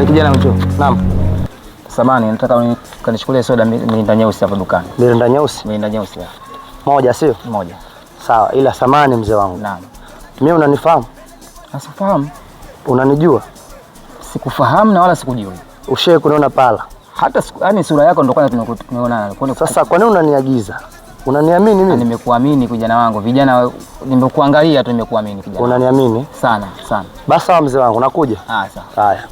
Kijana mcho. Naam. Samani, nataka kanichukulie soda mirinda nyeusi hapa dukani. Mirinda nyeusi? Mirinda nyeusi. Moja sio? Moja. Sawa, ila samani mzee wangu. Naam. Mimi unanifahamu? Nasifahamu. Unanijua? Sikufahamu na wala sikujui. Ushaye kuniona pala? Hata yani sura yako ndio kwanza tumeonana. Sasa kwa nini unaniagiza? Unaniamini mimi? Nimekuamini kijana wangu. Vijana nimekuangalia tu nimekuamini kijana. Unaniamini? Sana, sana. Basi sawa mzee wangu, nakuja. Sawa. Haya.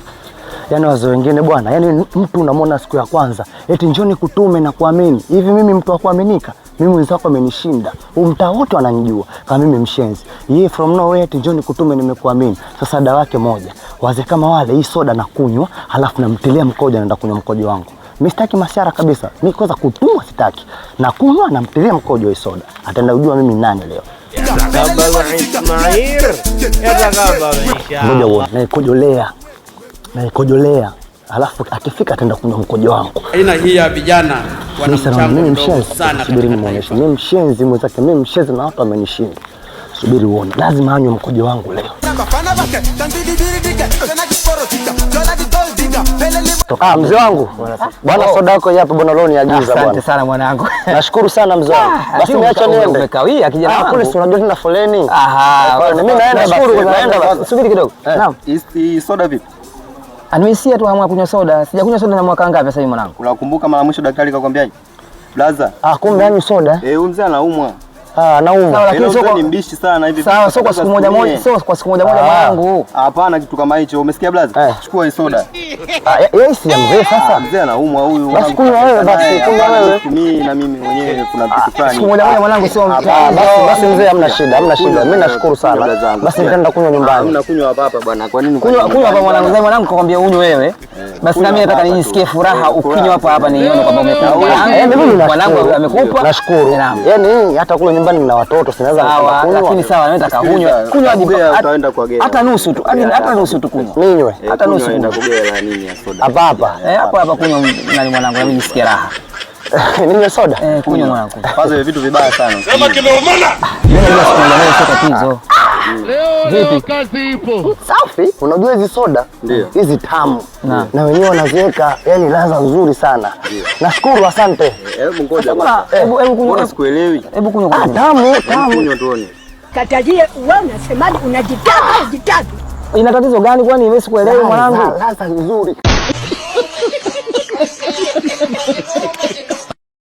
Yaani wazee wengine bwana, yaani mtu unamwona siku ya kwanza, eti njoni kutume na kuamini. Hivi mimi mtu wa kuaminika? Mimi mwenzako amenishinda. Mtaa wote wananijua kama mimi mshenzi. Yeye from nowhere eti njoni kutume nimekuamini. Sasa dawa yake moja. Wazee kama wale hii soda na kunywa, halafu namtilia mkojo naenda kunywa mkojo wangu. Mimi sitaki masiara kabisa. Mimi kwanza kutumwa sitaki. Na kunywa namtilia mkojo hii soda. Ataenda kujua mimi nani leo. Ngoja uone, naikojolea. Halafu akifika ataenda kunywa mkojo wangu. Aina hii ya vijana wana mchango mdogo sana. Subiri nimuoneshe. Mimi mshenzi mwenzake, mimi mshenzi na watu wamenishinda. Subiri uone. Lazima anywe mkojo wangu leo. Mzee wangu. Bwana soda yako hapa bwana leo niagiza bwana. Asante sana mwanangu. Nashukuru sana mzee wangu. Basi niacha niende. Umekawia kijana wangu. Kule si unajua tuna foleni. Mimi naenda basi. Naenda basi. Subiri kidogo. Naam. Hii soda vipi? Animesia tu hamwa kunywa soda. Sijakunywa soda na mwaka ngapi sasa hivi mwanangu? Unakumbuka mara mwisho daktari kakwambiaje? Blaza. Kumbe anywe soda? Huyu mzee anaumwa. Naumwa. Sawa, lakini sio ni mbishi sana hivi. Sawa, sio kwa siku moja moja, sio kwa siku moja moja mwanangu. Hapana kitu kama hicho. Umesikia blaza? Chukua hii soda. Yeye si mzee sasa. Mzee anaumwa huyu. Basi kunywa wewe basi, kunywa wewe. Mimi na mimi mwenyewe kuna vitu fulani. Siku moja moja mwanangu sio basi mzee hamna shida, hamna shida. Mimi nashukuru sana. Basi nitaenda kunywa nyumbani. Mnakunywa hapa hapa bwana. Kwa nini? Kunywa hapa mwanangu, mwanangu kakwambia unywe wewe. Basi na mimi nataka nijisikie furaha ukinywa hapa nione kwamba umekuwa. Mwanangu amekupa. Nashukuru. Yaani hata kule nyumbani nina watoto sinaweza kunywa. Lakini sawa, naweza kunywa. Kunywa hadi utaenda kuagea. Hata nusu tu. Hata nusu tu kunywa. Ninywe. Hata nusu. Naenda kugea nini ya soda. Hapa. Hapa kunywa nani mwanangu, na mimi nisikie raha. Ninywe soda? Kunywa mwanangu. Kwanza hivi vitu vibaya sana. Sema kimeumana. Mimi najua siku moja sio tatizo. Leo kazi ipo. Safi. Unajua hizi soda hizi tamu na wenyewe wanaziweka yani ladha nzuri sana. Nashukuru, asante. Hebu ngoja bwana. Hebu kunywa. Sikuelewi. Hebu kunywa. Tamu. Kunywa tuone. Katajie wewe unasemaje, unajitaka? Ina tatizo gani kwani wewe sikuelewi mwanangu? Ladha nzuri.